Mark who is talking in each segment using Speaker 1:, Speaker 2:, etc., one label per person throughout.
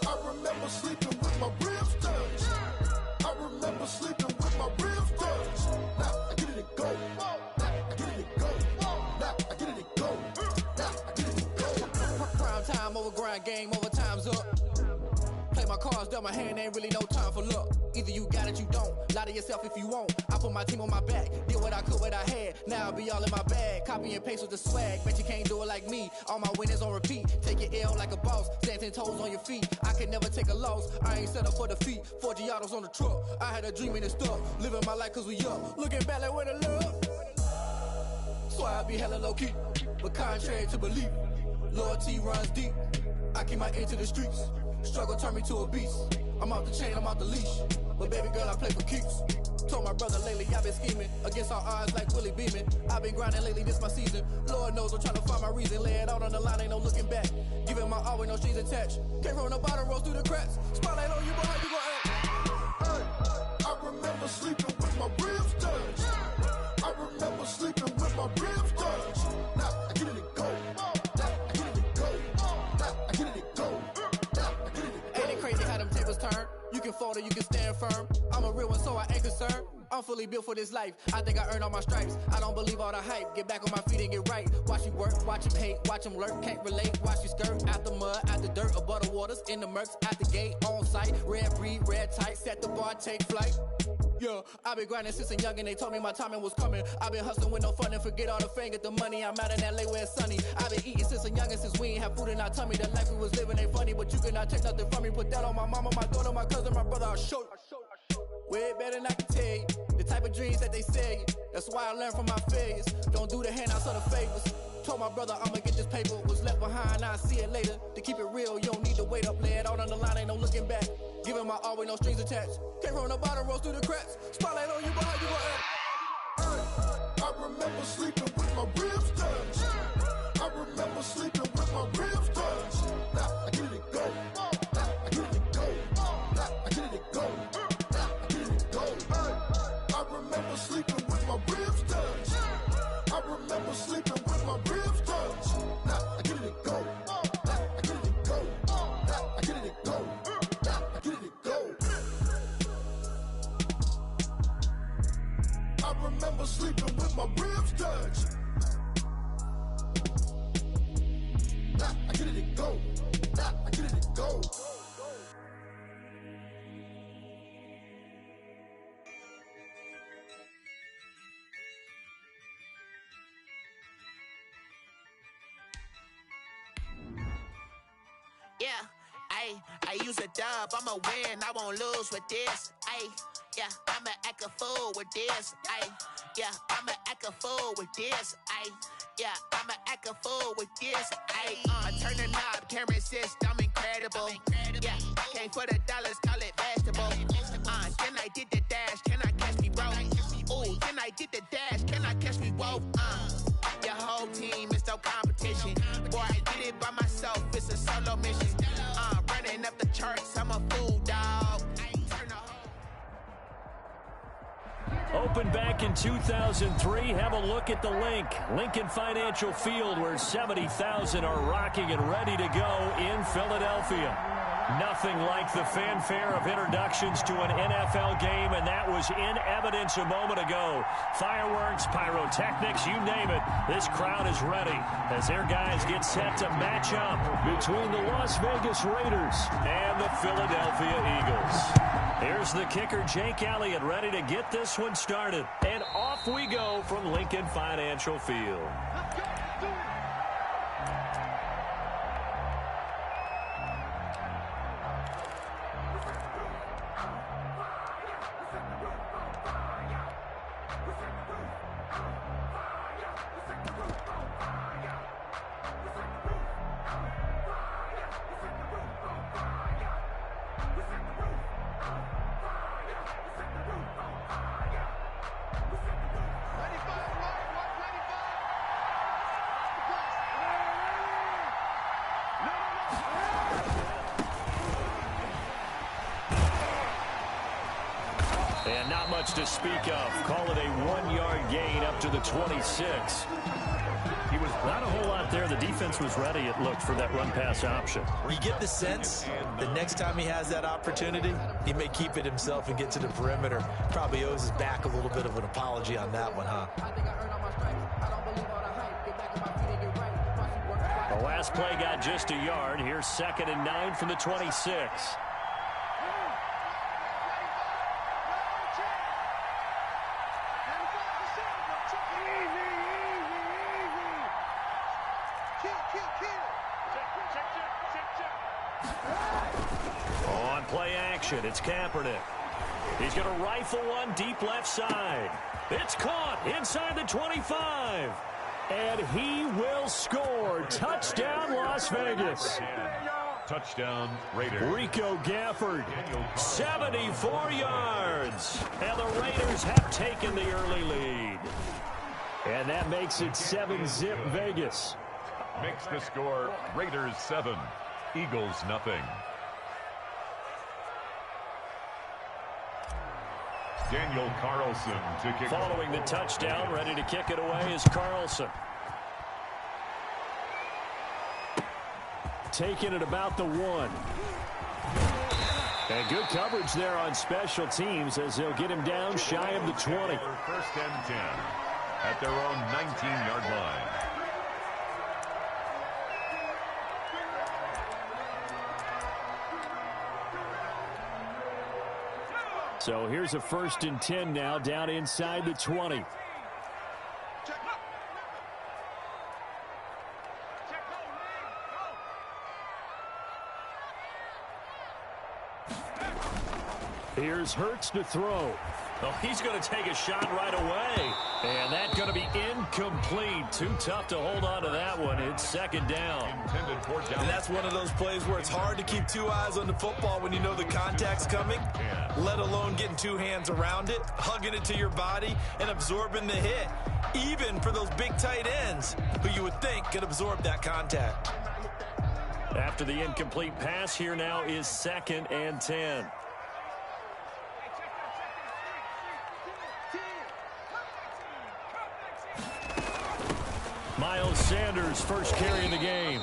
Speaker 1: I remember sleeping with my ribs touched. I remember sleeping with my ribs touched. Now I get it and go. Now I get it and go. Now I get it and go. Now I get it and go.
Speaker 2: Prime time over grind game, over time's up. Play my cards, dealt my hand, ain't really no time for luck. Either you got it, you don't. Lie to yourself if you won't. I put my team on my back, did what I could, what I had. Now I'll be all in my bag, copy and paste with the swag. Bet you can't do it like me. All my winners on repeat. Take your L like a boss, stand 10 toes on your feet. I can never take a loss. I ain't set up for defeat. 4 Giottos on the truck. I had a dream and it stuck. Living my life cause we up. Looking back like where the love. So I be hella low key, but contrary to belief, loyalty runs deep. I keep my ear to the streets. Struggle turned me to a beast. I'm off the chain, I'm off the leash. But baby girl, I play for keeps. Told my brother lately, I've been scheming against all odds like Willie Beeman. I've been grinding lately, this my season. Lord knows I'm trying to find my reason. Lay it out on the line, ain't no looking back. Giving my all with no strings attached. Came from the bottom, rose through the cracks. Spotlight on you, but how you gon' act?
Speaker 1: I remember sleeping with my ribs touched. I remember sleeping with my ribs touched. Now I get it and go. Now I get it and go. Now I get it and go. Now I get it and go.
Speaker 2: Ain't it crazy how them tables turn? You can fold or you can stand firm. I'm a real one, so I ain't concerned. I'm fully built for this life. I think I earned all my stripes. I don't believe all the hype. Get back on my feet and get right. Watch you work, watch him hate, watch him lurk. Can't relate, watch you skirt. Out the mud, out the dirt, above the waters, in the murks, out the gate, on site. Red breed, red tight, set the bar, take flight. Yeah, I been grinding since a young and they told me my timing was coming. I been hustling with no fun and forget all the fame, get the money. I'm out in LA where it's sunny. I been eating since a young and since we ain't have food in our tummy. The life we was living ain't funny, but you cannot take nothing from me. Put that on my mama, my daughter, my cousin, my brother, I'll show you. Way better than I can tell you. The type of dreams that they sell you. That's why I learned from my failures. Don't do the handouts or the favors. Told my brother I'ma get this paper. Was left behind, I'll see it later. To keep it real, you don't need to wait up. Lay it out on the line, ain't no looking back. Giving my all with no strings attached. Came from the bottom, rose through the cracks. Spotlight on you, but how you gon' act?
Speaker 1: I remember sleeping with my ribs touched. I remember sleeping with my ribs touched. Now I get it and go. Now I get it and go. Now I get it and go. Now I get it and go. I remember sleeping with my ribs touched. I remember sleeping with my ribs touched. Now I get it and go. Now I get it and go. Now I get it and go. Now I get it and go. I remember sleeping with my ribs touched. Now I get it and go. Now I get it and go.
Speaker 3: Yeah, I use a dub, I'ma win, I won't lose with this. Yeah, I'ma act a fool with this. Yeah, I'ma act a fool with this. Yeah, I'ma act a fool with this. I turn the knob, can't resist, I'm incredible. Yeah, came for the dollars, call it vegetable. Then I did the dash, can I catch me, bro? Ooh, then I did the dash, can I catch me, whoa? Your whole team is no competition. Boy, I did it by myself, it's a solo mission. Running up the charts, I'm a fool, dog.
Speaker 4: Opened back in 2003. Have a look at the link. Lincoln Financial Field, where 70,000 are rocking and ready to go in Philadelphia. Nothing like the fanfare of introductions to an NFL game, and that was in evidence a moment ago. Fireworks, pyrotechnics, you name it. This crowd is ready as their guys get set to match up between the Las Vegas Raiders and the Philadelphia Eagles. Here's the kicker, Jake Elliott, ready to get this one started. And off we go from Lincoln Financial Field. And not much to speak of. Call it a 1-yard gain up to the 26. He was not a whole lot there the defense was ready, it looked, for that run-pass option.
Speaker 5: You get the sense the next time he has that opportunity, he may keep it himself and get to the perimeter. Probably owes his back a little bit of an apology on that one, huh?
Speaker 4: The last play got just a yard. Here's 2nd and 9 from the 26. On play action, it's Kaepernick. He's going to rifle one deep left side. It's caught inside the 25. And he will score. Touchdown, Las Vegas.
Speaker 6: Touchdown, Raiders.
Speaker 4: Rico Gafford, 74 yards. And the Raiders have taken the early lead. And that makes it 7-zip Vegas.
Speaker 6: Makes the score Raiders 7, Eagles nothing. Daniel Carlson to kick.
Speaker 4: Following the touchdown, ready to kick it away is Carlson. Taking it about the 1. And good coverage there on special teams as they'll get him down shy of the 20.
Speaker 6: 1st and 10 at their own 19-yard line.
Speaker 4: So here's a 1st and 10 now down inside the 20. Here's Hurts to throw. Oh, he's going to take a shot right away. And that's going to be incomplete. Too tough to hold on to that one. It's 2nd down.
Speaker 5: And that's one of those plays where it's hard to keep 2 eyes on the football when you know the contact's coming, let alone getting 2 hands around it, hugging it to your body, and absorbing the hit, even for those big tight ends who you would think could absorb that contact.
Speaker 4: After the incomplete pass, here now is 2nd and 10. Miles Sanders first carry in the game.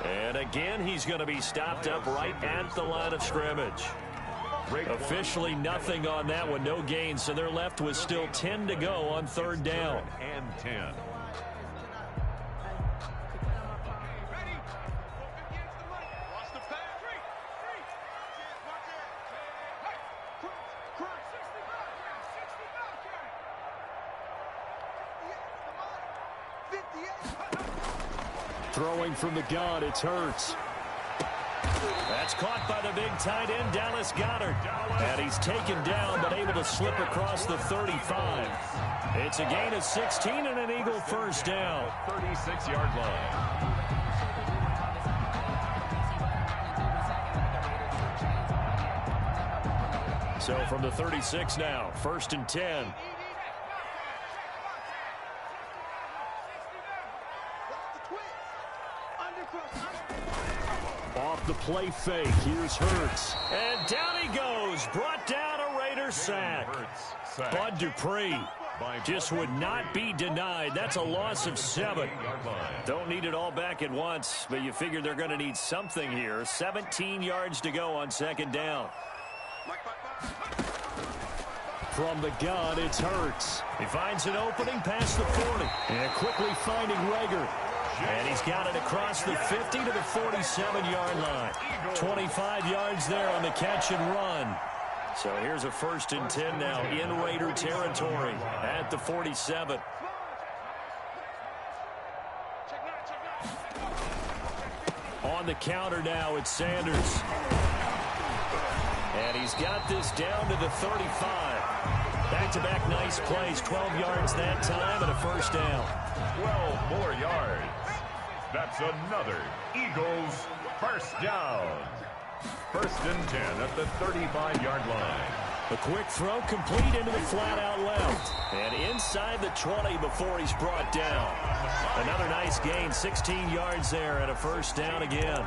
Speaker 4: And again, he's going to be stopped up right at the line of scrimmage. Officially nothing on that one, no gain, so they're left with still 10 to go on 3rd down.
Speaker 6: And 10.
Speaker 4: Throwing from the gun, it's Hurts. That's caught by the big tight end, Dallas Goedert. And he's taken down, but able to slip across the 35. It's a gain of 16 and an Eagle 1st down.
Speaker 6: 36-yard line.
Speaker 4: So from the 36 now, 1st and 10. Off the play fake, here's Hurts. And down he goes, brought down a Raider sack. Bud Dupree just would not be denied. That's a loss of 7. Don't need it all back at once, but you figure they're going to need something here. 17 yards to go on 2nd down. From the gun, it's Hurts. He finds an opening past the 40. And quickly finding Rager. And he's got it across the 50 to the 47-yard line. 25 yards there on the catch and run. So here's a 1st and 10 now in Raider territory at the 47. On the counter now, it's Sanders. And he's got this down to the 35. Back-to-back nice plays, 12 yards that time and a 1st down.
Speaker 6: 12 more yards. That's another Eagles 1st down. 1st and 10 at the 35-yard line.
Speaker 4: A quick throw complete into the flat out left. And inside the 20 before he's brought down. Another nice gain, 16 yards there and a first down again.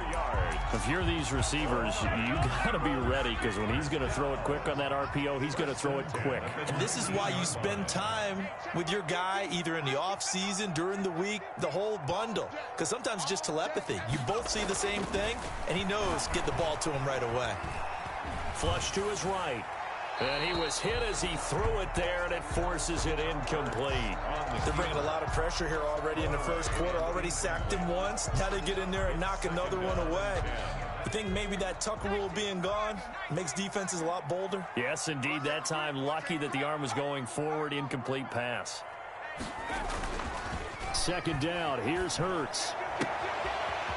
Speaker 4: If you're these receivers, you got to be ready because when he's going to throw it quick on that RPO, he's going to throw it quick.
Speaker 5: And this is why you spend time with your guy either in the offseason, during the week, the whole bundle. Because sometimes it's just telepathy. You both see the same thing, and he knows get the ball to him right away.
Speaker 4: Flush to his right. And he was hit as he threw it there, and it forces it incomplete.
Speaker 5: They're bringing a lot of pressure here already in the first quarter. Already sacked him once. Now they get in there and knock another one away. You think maybe that Tucker rule being gone makes defenses a lot bolder?
Speaker 4: Yes, indeed. That time, lucky that the arm was going forward. Incomplete pass. Second down. Here's Hurts.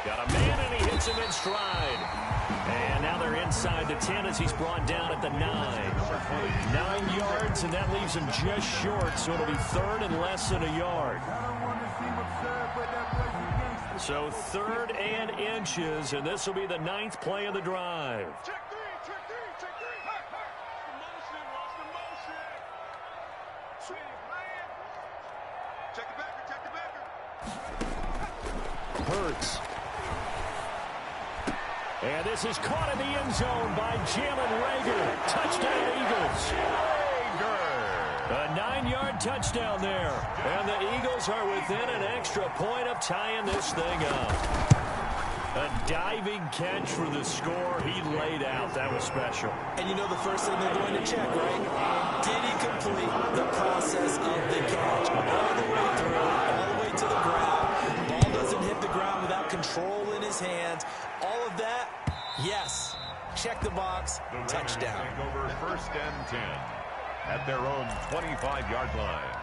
Speaker 4: Got a man, and he hits him in stride. And now they're inside the 10 as he's brought down at the 9. 9 yards, and that leaves him just short, so it'll be third and less than a yard. So third and inches, and this will be the 9th play of the drive. Hurts. And this is caught in the end zone by Jalen Reagor. Touchdown, Eagles. A 9-yard touchdown there. And the Eagles are within an extra point of tying this thing up. A diving catch for the score. He laid out. That was special.
Speaker 5: And you know the first thing they're going to check, right? Did he complete the process of the catch? All the way through, all the way to the ground. Ball doesn't hit the ground without control in his hands. All of that, yes. Check the box, touchdown.
Speaker 6: Over first and 10 at their own 25-yard line.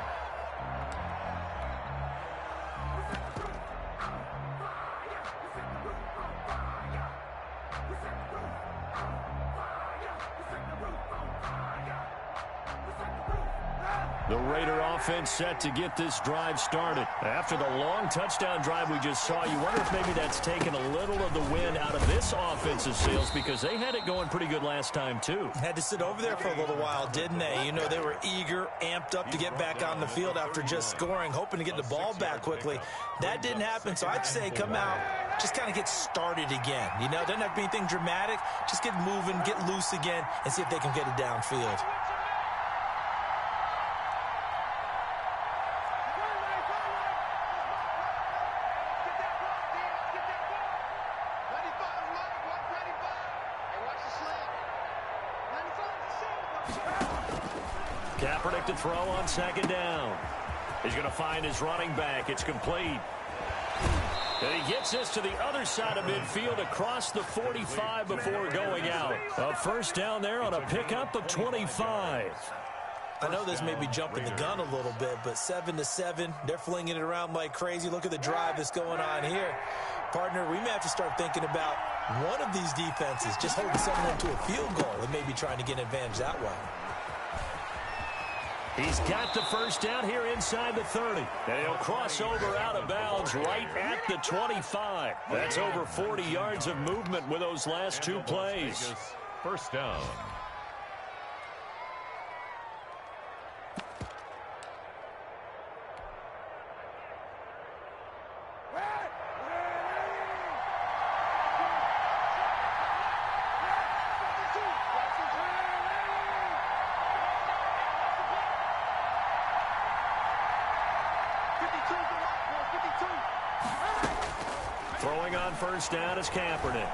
Speaker 4: The Raider offense set to get this drive started. After the long touchdown drive we just saw, you wonder if maybe that's taken a little of the wind out of this offensive sails because they had it going pretty good last time too.
Speaker 5: Had to sit over there for a little while, didn't they? You know, they were eager, amped up to get back on the field after just scoring, hoping to get the ball back quickly. That didn't happen, so I'd say come out, just kind of get started again. You know, it doesn't have to be anything dramatic. Just get moving, get loose again, and see if they can get it downfield.
Speaker 4: Kaepernick to throw on second down. He's going to find his running back. It's complete. And he gets this to the other side of midfield across the 45 before going out. A first down there on a pickup of 25.
Speaker 5: I know this may be jumping the gun a little bit, but 7-7, they're flinging it around like crazy. Look at the drive that's going on here. Partner, we may have to start thinking about one of these defenses just holding someone to a field goal and maybe trying to get an advantage that way.
Speaker 4: He's got the first down here inside the 30. And he'll cross over out of bounds right at the 25. That's over 40 yards of movement with those last two plays.
Speaker 6: First down.
Speaker 4: Throwing on first down is Kaepernick.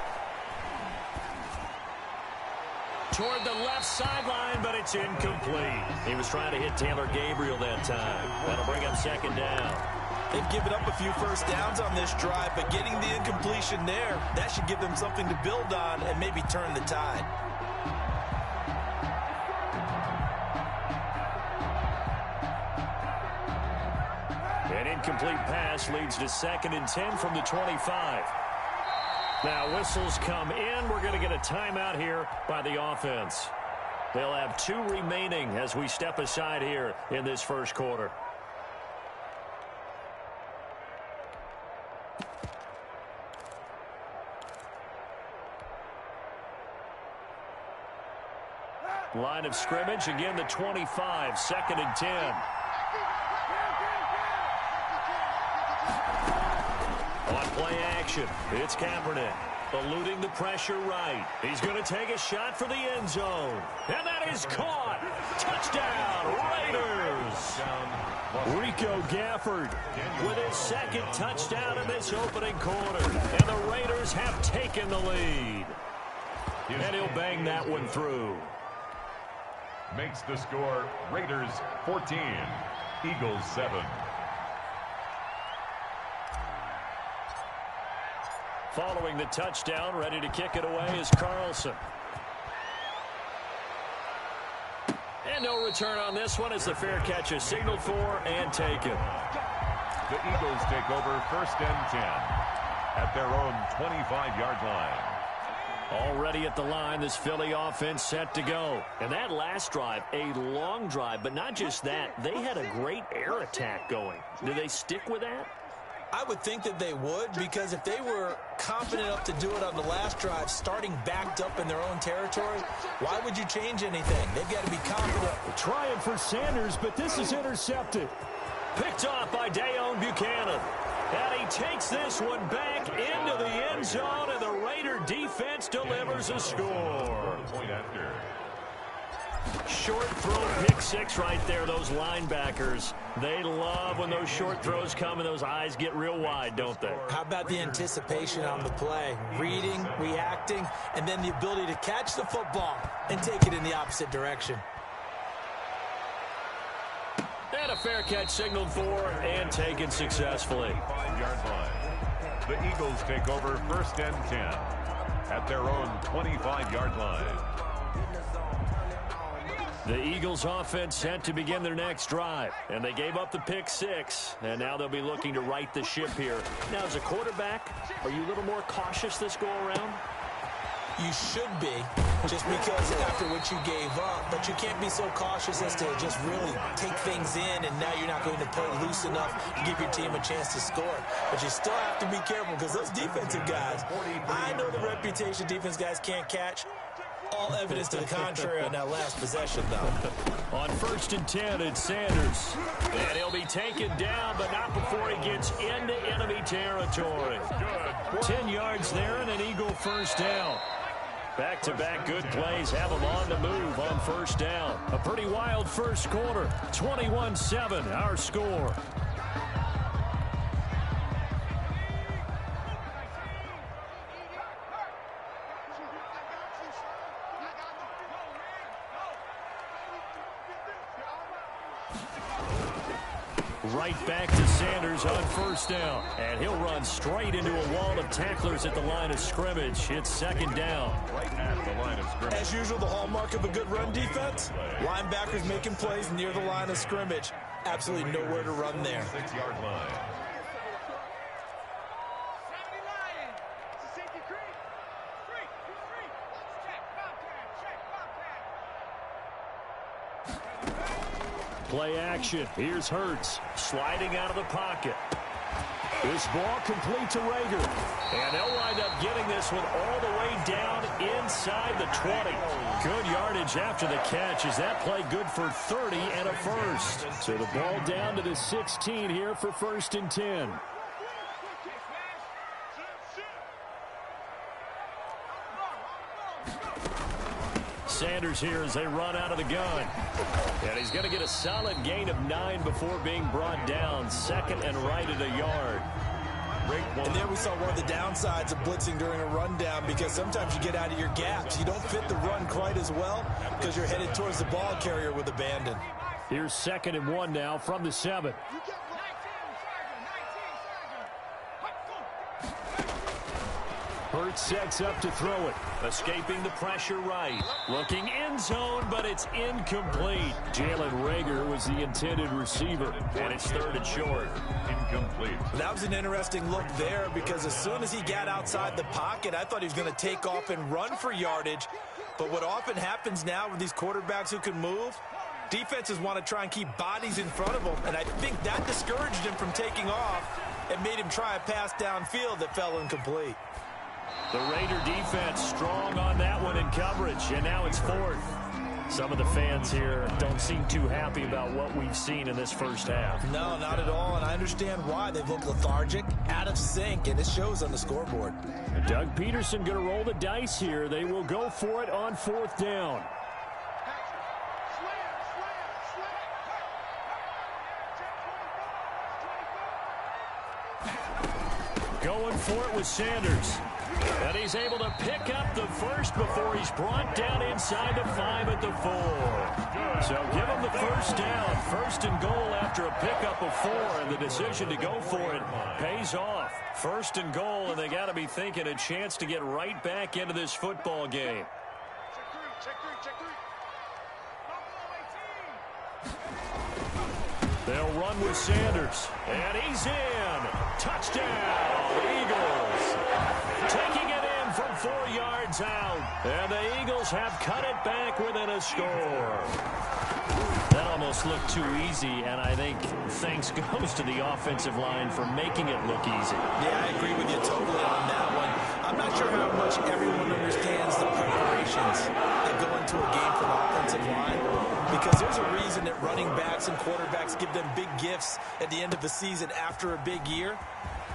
Speaker 4: Toward the left sideline, but it's incomplete. He was trying to hit Taylor Gabriel that time. That'll bring up second down.
Speaker 5: They've given up a few first downs on this drive, but getting the incompletion there, that should give them something to build on and maybe turn the tide.
Speaker 4: An incomplete pass leads to second and 10 from the 25. Now whistles come in. We're going to get a timeout here by the offense. They'll have 2 remaining as we step aside here in this first quarter. Line of scrimmage, again the 25, 2nd and 10. On play action, it's Kaepernick. Eluding the pressure right. He's going to take a shot for the end zone. And that is caught. Touchdown, Raiders. Rico Gafford with his 2nd touchdown in this opening quarter. And the Raiders have taken the lead. And he'll bang that one through.
Speaker 6: Makes the score Raiders 14, Eagles 7.
Speaker 4: Following the touchdown, ready to kick it away is Carlson. And no return on this one as the fair catch is signaled for and taken.
Speaker 6: The Eagles take over 1st and 10 at their own 25-yard line.
Speaker 4: Already at the line, this Philly offense set to go. And that last drive, a long drive, but not just that. They had a great air attack going. Do they stick with that?
Speaker 7: I would think that they would, because if they were confident enough to do it on the last drive, starting backed up in their own territory, why would you change anything? They've got to be confident.
Speaker 4: Trying for Sanders, but this is intercepted. Picked off by Dayon Buchanan. And he takes this one back into the end zone, and the Raider defense delivers a score.
Speaker 6: Point after.
Speaker 4: Short throw pick six right there, those linebackers. They love when those short throws come and those eyes get real wide, don't they?
Speaker 7: How about the anticipation on the play? Reading, reacting, and then the ability to catch the football and take it in the opposite direction.
Speaker 4: And a fair catch signaled for and taken successfully.
Speaker 6: 5-yard line. The Eagles take over 1st and 10 at their own 25-yard line.
Speaker 4: The Eagles offense set to begin their next drive, and they gave up the pick six, and now they'll be looking to right the ship here. Now, as a quarterback, are you a little more cautious this go-around?
Speaker 7: You should be, just because after what you gave up, but you can't be so cautious as to just really take things in, and now you're not going to play loose enough to give your team a chance to score. But you still have to be careful, because those defensive guys, I know the reputation defense guys can't catch. All evidence to the contrary on that last possession, though.
Speaker 4: On 1st and 10, it's Sanders. And he'll be taken down, but not before he gets into enemy territory. 10 yards there and an Eagle first down. Back-to-back good plays have them on the move on first down. A pretty wild first quarter. 21-7, our score. Right back to Sanders on first down. And he'll run straight into a wall of tacklers at the line of scrimmage. It's 2nd down.
Speaker 6: Right at the line of scrimmage.
Speaker 7: As usual, the hallmark of a good run defense, linebackers making plays near the line of scrimmage. Absolutely nowhere to run there.
Speaker 6: 6-yard line.
Speaker 4: Play action. Here's Hurts sliding out of the pocket. This ball complete to Rager. And they'll wind up getting this one all the way down inside the 20. Good yardage after the catch. Is that play good for 30 and a first? So the ball down to the 16 here for 1st and 10. Sanders here as they run out of the gun. And he's going to get a solid gain of 9 before being brought down. 2nd and right at a yard.
Speaker 7: And there we saw one of the downsides of blitzing during a rundown, because sometimes you get out of your gaps. You don't fit the run quite as well because you're headed towards the ball carrier with abandon.
Speaker 4: Here's 2nd and 1 now from the 7. Hurts sets up to throw it. Escaping the pressure right. Looking end zone, but it's incomplete. Jalen Rager was the intended receiver. And it's 3rd and short.
Speaker 6: Incomplete.
Speaker 7: That was an interesting look there, because as soon as he got outside the pocket, I thought he was going to take off and run for yardage. But what often happens now with these quarterbacks who can move, defenses want to try and keep bodies in front of them. And I think that discouraged him from taking off and made him try a pass downfield that fell incomplete.
Speaker 4: The Raider defense strong on that one in coverage, and now it's 4th. Some of the fans here don't seem too happy about what we've seen in this first half.
Speaker 7: No, not at all, and I understand why. They've looked lethargic, out of sync, and it shows on the scoreboard.
Speaker 4: Doug Peterson going to roll the dice here. They will go for it on 4th down. Going for it with Sanders. And he's able to pick up the first before he's brought down inside the 5 at the 4. So give him the first down. 1st and goal after a pickup of 4, and the decision to go for it pays off. 1st and goal, and they got to be thinking a chance to get right back into this football game. They'll run with Sanders, and he's in. Touchdown, Eagles. Taking it in from 4 yards out, and the Eagles have cut it back within a score. That almost looked too easy, and I think thanks goes to the offensive line for making it look easy.
Speaker 7: Yeah, I agree with you totally on that one. I'm not sure how much everyone understands the preparations that go into a game for the offensive line, because there's a reason that running backs and quarterbacks give them big gifts at the end of the season after a big year.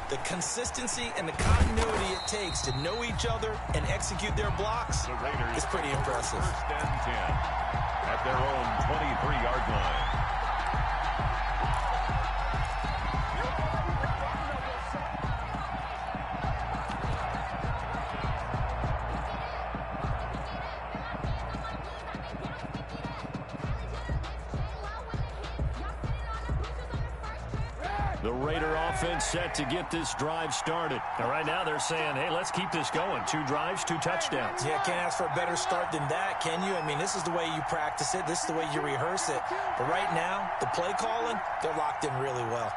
Speaker 7: The consistency and the continuity it takes to know each other and execute their blocks is pretty impressive.
Speaker 6: 1st and 10 at their own 23-yard line.
Speaker 4: The Raider offense set to get this drive started. Now, right now they're saying, hey, let's keep this going. 2 drives, 2 touchdowns.
Speaker 7: Yeah, can't ask for a better start than that, can you? I mean, this is the way you practice it. This is the way you rehearse it. But right now, the play calling, they're locked in really well.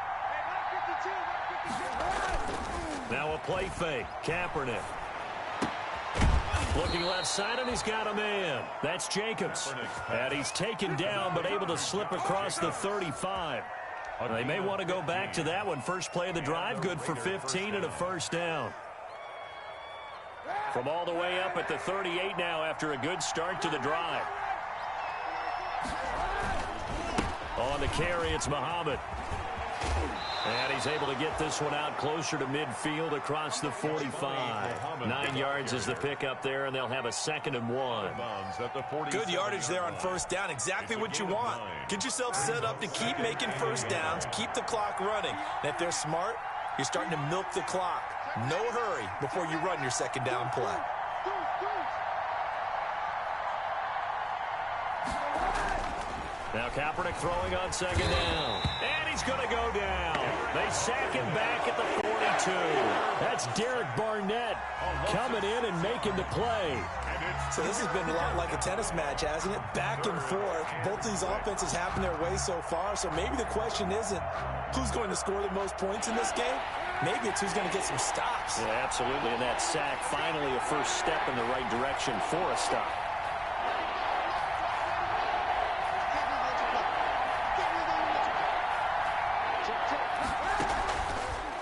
Speaker 4: Now a play fake. Kaepernick. Looking left side, and he's got a man. That's Jacobs. And he's taken down, but able to slip across the 35. They may want to go back to that one. First play of the drive, good for 15 and a 1st down. From all the way up at the 38 now after a good start to the drive. On the carry, it's Muhammad. And he's able to get this one out closer to midfield across the 45. 9 yards is the pickup there, and they'll have a 2nd and 1.
Speaker 7: Good yardage there on 1st down. Exactly what you want. Get yourself set up to keep making 1st downs, keep the clock running. And if they're smart, you're starting to milk the clock. No hurry before you run your 2nd down play.
Speaker 4: Now Kaepernick throwing on 2nd down. And he's going to go down. They sack him back at the 42. That's Derek Barnett coming in and making the play.
Speaker 7: So this has been a lot like a tennis match, hasn't it? Back and forth. Both these offenses having their way so far. So maybe the question isn't who's going to score the most points in this game. Maybe it's who's going to get some stops.
Speaker 4: Yeah, absolutely. And that sack, finally a first step in the right direction for a stop.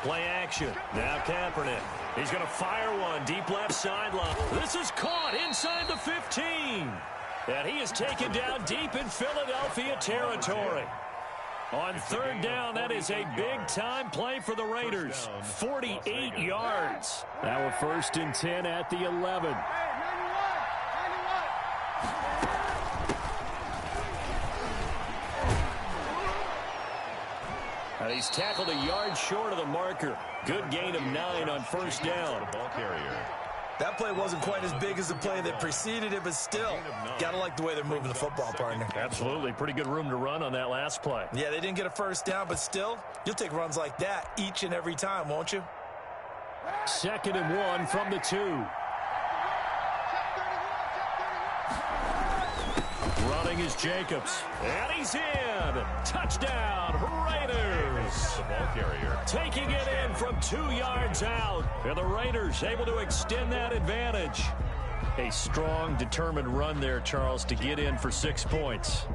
Speaker 4: Play action. Now Kaepernick. He's going to fire one deep left sideline. This is caught inside the 15. And he is taken down deep in Philadelphia territory. On 3rd down, that is a big-time play for the Raiders. 48 yards. Now a 1st and 10 at the 11. And he's tackled a yard short of the marker. Good gain of 9 on 1st down.
Speaker 6: Ball carrier.
Speaker 7: That play wasn't quite as big as the play that preceded it, but still, got to like the way they're moving the football, partner.
Speaker 4: Absolutely. Pretty good room to run on that last play.
Speaker 7: Yeah, they didn't get a 1st down, but still, you'll take runs like that each and every time, won't you?
Speaker 4: 2nd and 1 from the 2. Running is Jacobs. And he's in. Touchdown, Raiders.
Speaker 6: The ball carrier.
Speaker 4: Taking it in from 2 yards out. And the Raiders able to extend that advantage. A strong, determined run there, Charles, to get in for 6 points.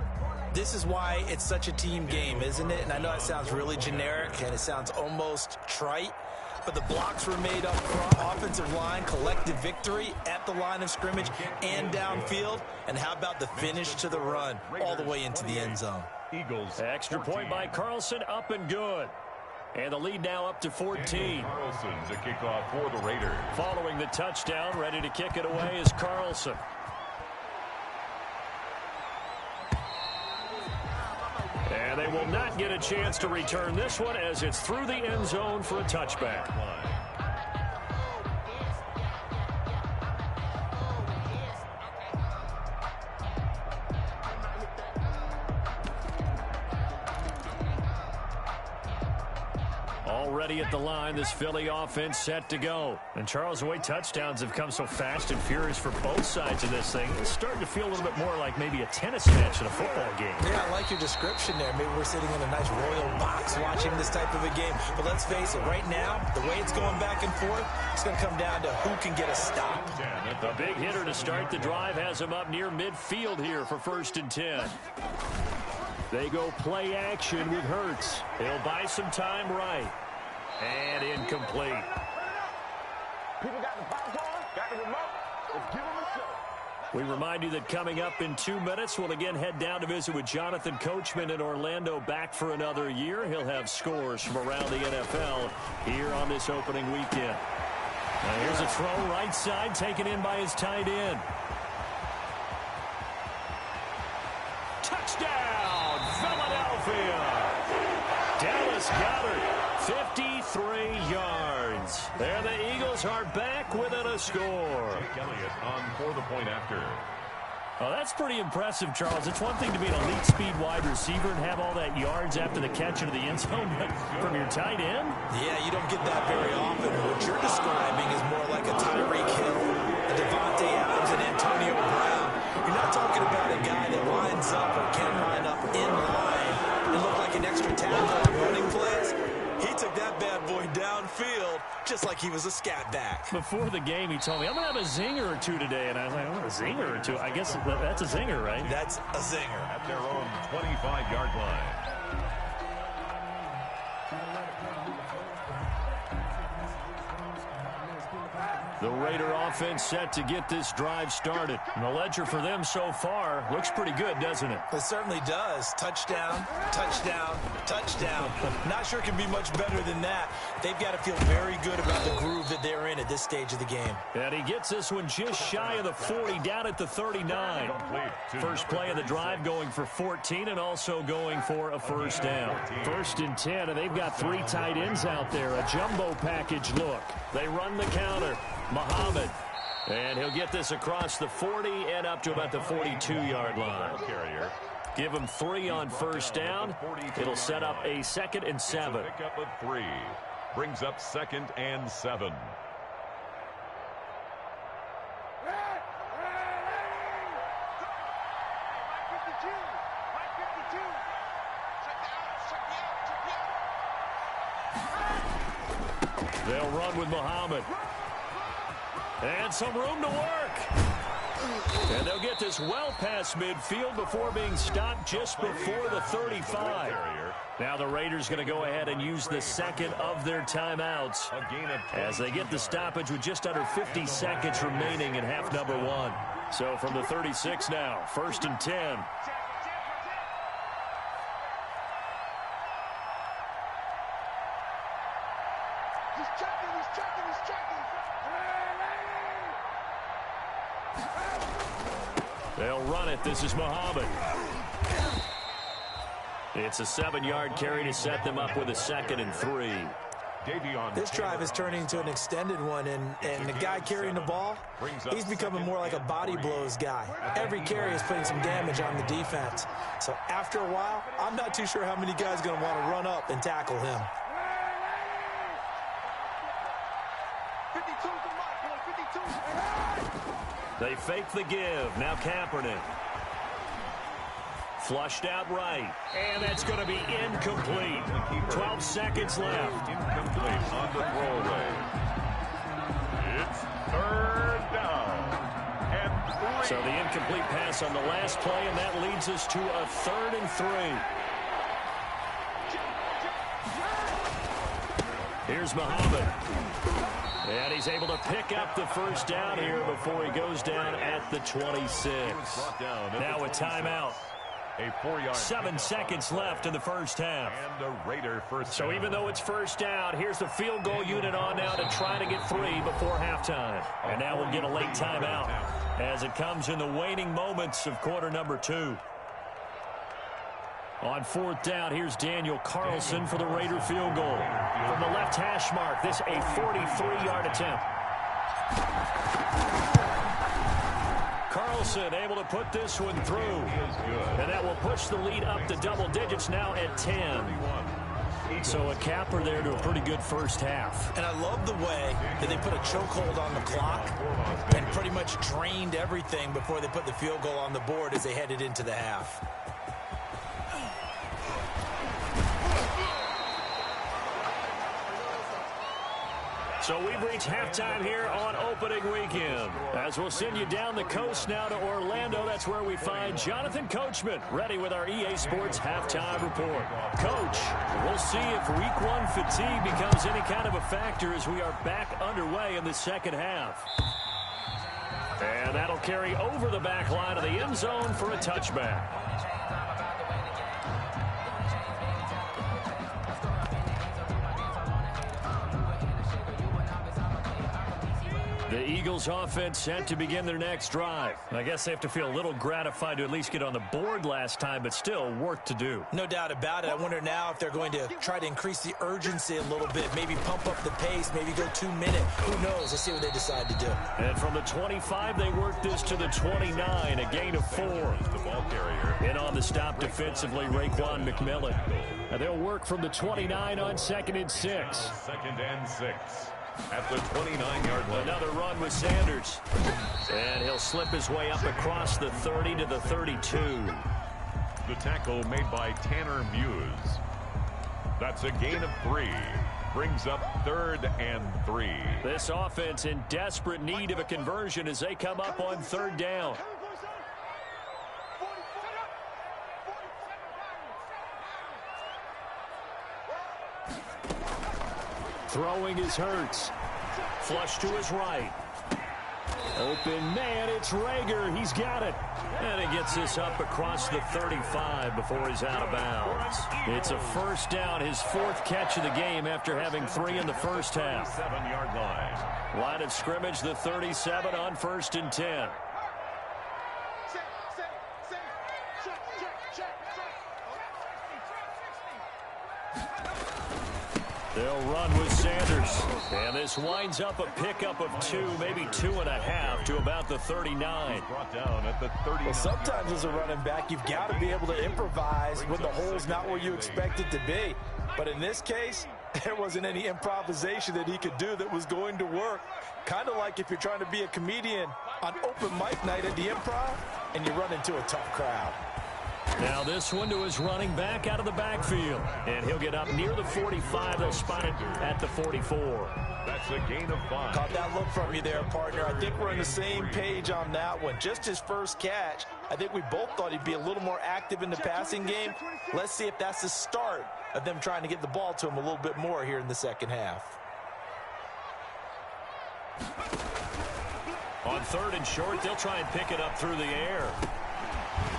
Speaker 7: This is why it's such a team game, isn't it? And I know it sounds really generic and it sounds almost trite, but the blocks were made up front. Offensive line, collective victory at the line of scrimmage and downfield. And how about the finish to the run all the way into the end zone?
Speaker 6: Eagles.
Speaker 4: Extra point by Carlson, up and good. And the lead now up to 14.
Speaker 6: Carlson to kick off for the Raiders.
Speaker 4: Following the touchdown, ready to kick it away is Carlson. And they will not get a chance to return this one as it's through the end zone for a touchback. Already at the line, this Philly offense set to go. And Charles, the way touchdowns have come so fast and furious for both sides of this thing, it's starting to feel a little bit more like maybe a tennis match in a football game.
Speaker 7: Yeah, I like your description there. Maybe we're sitting in a nice royal box watching this type of a game. But let's face it, right now, the way it's going back and forth, it's going to come down to who can get a stop.
Speaker 4: The big hitter to start the drive has him up near midfield here for 1st and 10. They go play action with Hurts. He'll buy some time right. And incomplete.
Speaker 8: People got the popcorn, got the remote. Let's give them a show.
Speaker 4: We remind you that coming up in 2 minutes, we'll again head down to visit with Jonathan Coachman in Orlando, back for another year. He'll have scores from around the NFL here on this opening weekend. Now here's a throw right side, taken in by his tight end. Touchdown, Philadelphia! Dallas Goedert. 53 yards. There the Eagles are back within a score.
Speaker 6: Jake Elliott on for the point after.
Speaker 4: Oh, that's pretty impressive, Charles. It's one thing to be an elite speed wide receiver and have all that yards after the catch into the end zone, but from your tight end?
Speaker 7: Yeah, you don't get that very often. What you're describing is more like a Tyreek Hill, a Devontae Adams, and Antonio Brown. You're not talking about a guy that lines up or can line up in line and look like an extra tackle on running plays. He took that bad boy downfield just like he was a scat back.
Speaker 4: Before the game, he told me, I'm going to have a zinger or two today. And I was like, oh, a zinger or two? I guess that's a zinger, right?
Speaker 7: That's a zinger.
Speaker 6: At their own 25-yard line.
Speaker 4: The Raider offense set to get this drive started. And the ledger for them so far looks pretty good, doesn't it?
Speaker 7: It certainly does. Touchdown, touchdown, touchdown. Not sure it can be much better than that. They've got to feel very good about the groove that they're in at this stage of the game.
Speaker 4: And he gets this one just shy of the 40, down at the 39. First play of the drive going for 14 and also going for a first down. 1st and 10, and they've got 3 tight ends out there. A jumbo package look. They run the counter. Muhammad. And he'll get this across the 40 and up to about the 42-yard line. Give him 3 on first down. It'll set up a 2nd and 7.
Speaker 6: Pick up a 3. Brings up 2nd and 7.
Speaker 4: They'll run with Muhammad. And some room to work. And they'll get this well past midfield before being stopped just before the 35. Now the Raiders going to go ahead and use the 2nd of their timeouts as they get the stoppage with just under 50 seconds remaining in half number 1. So from the 36 now, 1st and 10. They'll run it. This is Muhammad. It's a 7-yard carry to set them up with a 2nd and 3.
Speaker 7: This drive is turning into an extended one, and the guy carrying the ball, he's becoming more like a body blows guy. Every carry is putting some damage on the defense. So after a while, I'm not too sure how many guys are going to want to run up and tackle him.
Speaker 8: 52 to Mike, 52.
Speaker 4: They fake the give. Now Kaepernick. Flushed out right. And that's going to be incomplete. 12 seconds left.
Speaker 6: Incomplete on the throwaway. It's 3rd down. And 3.
Speaker 4: So the incomplete pass on the last play, and that leads us to a 3rd and 3. Here's Muhammad. And he's able to pick up the first down here before he goes down at the 26. Now a timeout.
Speaker 6: A 4-yard
Speaker 4: 7 seconds left in the first half.
Speaker 6: And the Raider first
Speaker 4: So
Speaker 6: down.
Speaker 4: even though it's first down, here's the field goal unit on now to try to get 3 before halftime. And now we'll get a late timeout as it comes in the waning moments of quarter number 2. On 4th down, here's Daniel Carlson for the Raider field goal. From the left hash mark, this a 43-yard attempt. Carlson able to put this one through. And that will push the lead up to double digits now at 10. So a capper there to a pretty good first half.
Speaker 7: And I love the way that they put a chokehold on the clock and pretty much drained everything before they put the field goal on the board as they headed into the half.
Speaker 4: So we've reached halftime here on opening weekend. As we'll send you down the coast now to Orlando, that's where we find Jonathan Coachman ready with our EA Sports halftime report. Coach, we'll see if week 1 fatigue becomes any kind of a factor as we are back underway in the second half. And that'll carry over the back line of the end zone for a touchback. The Eagles offense set to begin their next drive. I guess they have to feel a little gratified to at least get on the board last time, but still work to do.
Speaker 7: No doubt about it. I wonder now if they're going to try to increase the urgency a little bit, maybe pump up the pace, maybe go 2-minute. Who knows? Let's see what they decide to do.
Speaker 4: And from the 25, they work this to the 29, a gain of 4.
Speaker 6: The ball carrier.
Speaker 4: In on the stop defensively, Raekwon McMillan. And they'll work from the 29 on 2nd and 6.
Speaker 6: 2nd and 6. At the 29-yard line.
Speaker 4: Another run with Sanders. And he'll slip his way up across the 30 to the 32.
Speaker 6: The tackle made by Tanner Muse. That's a gain of 3. Brings up 3rd and 3.
Speaker 4: This offense in desperate need of a conversion as they come up on 3rd down. Throwing is Hurts. Flush to his right. Open man, it's Rager. He's got it. And he gets this up across the 35 before he's out of bounds. It's a first down, his 4th catch of the game after having 3 in the first half.
Speaker 6: 7-yard line.
Speaker 4: Line of scrimmage, the 37 on 1st and 10. They'll run with Sanders. And this winds up a pickup of 2, maybe 2.5 to about the 39.
Speaker 6: Brought down at the 39.
Speaker 7: Well, sometimes as a running back, you've got to be able to improvise when the hole's not where you expect it to be. But in this case, there wasn't any improvisation that he could do that was going to work. Kind of like if you're trying to be a comedian on open mic night at the Improv and you run into a tough crowd.
Speaker 4: Now this one to his running back out of the backfield. And he'll get up near the 45. They'll spot it at the 44.
Speaker 6: That's a gain of 5.
Speaker 7: Caught that look from you there, partner. I think we're on the same page on that one. Just his first catch. I think we both thought he'd be a little more active in the passing game. Let's see if that's the start of them trying to get the ball to him a little bit more here in the second half.
Speaker 4: On 3rd and short, they'll try and pick it up through the air.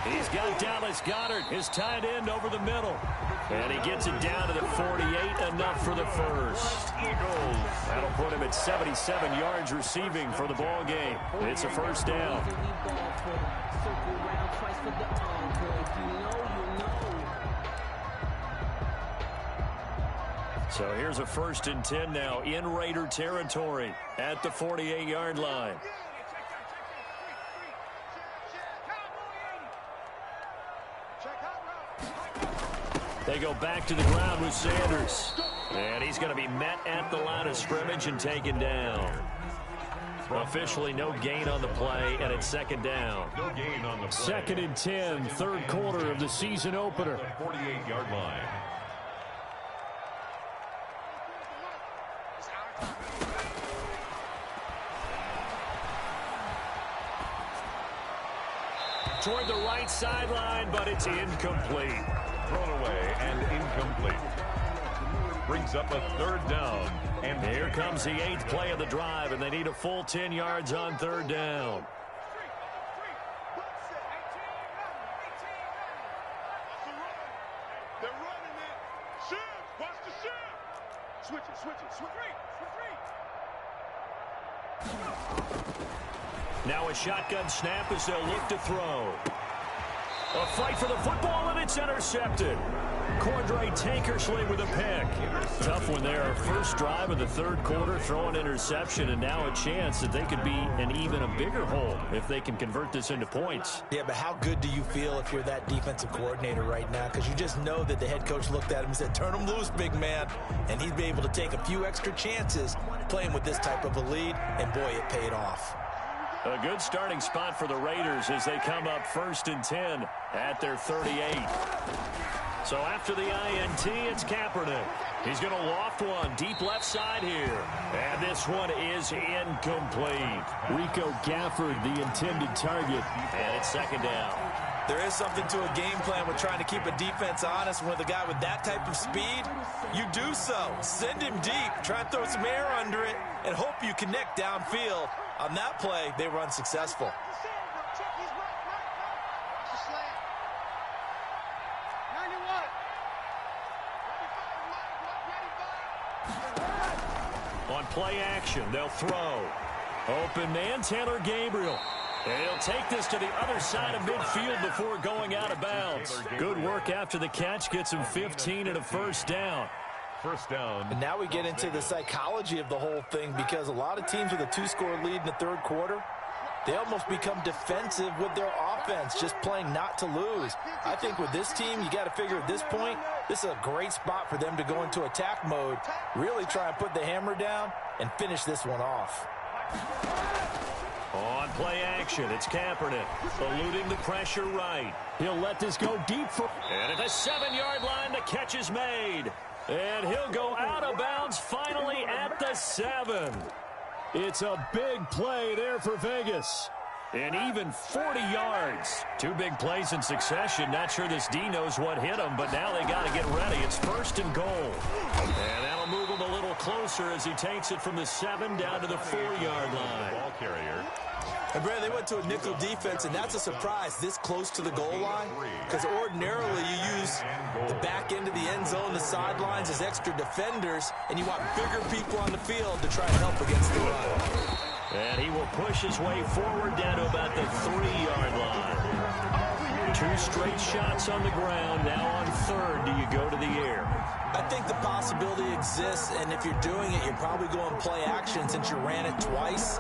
Speaker 4: He's got Dallas Goedert, his tight end, over the middle. And he gets it down to the 48, enough for the first. That'll put him at 77 yards receiving for the ball game. It's a first down. So here's a 1st and 10 now in Raider territory at the 48-yard line. They go back to the ground with Sanders. And he's going to be met at the line of scrimmage and taken down. Officially no gain on the play, and it's 2nd down.
Speaker 6: No gain on the play.
Speaker 4: 2nd and 10, 3rd quarter of the season opener.
Speaker 6: 48-yard line.
Speaker 4: Toward the right sideline, but it's incomplete.
Speaker 6: Thrown away and incomplete. Brings up a 3rd down. And
Speaker 4: here comes the 8th play of the drive, and they need a full 10 yards on 3rd down.
Speaker 8: They're running it. Shift. Watch the shift. Switch it.
Speaker 4: Now a shotgun snap as they'll look to throw. A fight for the football, and it's intercepted. Cordray Tankersley with a pick. Tough one there. First drive of the 3rd quarter, throw an interception, and now a chance that they could be in even a bigger hole if they can convert this into points.
Speaker 7: Yeah, but how good do you feel if you're that defensive coordinator right now? Because you just know that the head coach looked at him and said, turn him loose, big man. And he'd be able to take a few extra chances playing with this type of a lead, and boy, it paid off.
Speaker 4: A good starting spot for the Raiders as they come up 1st and 10 at their 38. So after the INT, it's Kaepernick. He's going to loft one deep left side here. And this one is incomplete. Rico Gafford, the intended target. And it's 2nd down.
Speaker 5: There is something to a game plan with trying to keep a defense honest. With a guy with that type of speed, you do so. Send him deep. Try and throw some air under it and hope you connect downfield. On that play, they were unsuccessful.
Speaker 4: On play action, they'll throw. Open man, Taylor Gabriel. And he'll take this to the other side of midfield before going out of bounds. Good work after the catch. Gets him 15 and a 1st down.
Speaker 6: 1st down.
Speaker 7: And now we get into the psychology of the whole thing, because a lot of teams with a 2-score lead in the 3rd quarter, they almost become defensive with their offense, just playing not to lose. I think with this team, you got to figure at this point, this is a great spot for them to go into attack mode, really try and put the hammer down and finish this one off.
Speaker 4: On play action, it's Kaepernick, eluding the pressure right. He'll let this go deep for... And at the 7-yard line, the catch is made. And he'll go out of bounds finally at the 7. It's a big play there for Vegas. And even 40 yards. 2 big plays in succession. Not sure this D knows what hit him, but now they got to get ready. It's 1st and goal. And that'll move him a little closer as he takes it from the 7 down to the 4-yard line.
Speaker 6: Ball carrier.
Speaker 7: And Brad, they went to a nickel defense, and that's a surprise this close to the goal line, because ordinarily you use the back end of the end zone, the sidelines as extra defenders, and you want bigger people on the field to try and help against the run.
Speaker 4: And he will push his way forward down to about the 3-yard line. 2 straight shots on the ground. Now on 3rd, do you go to the air?
Speaker 7: I think the possibility exists, and if you're doing it, you're probably going play action since you ran it twice.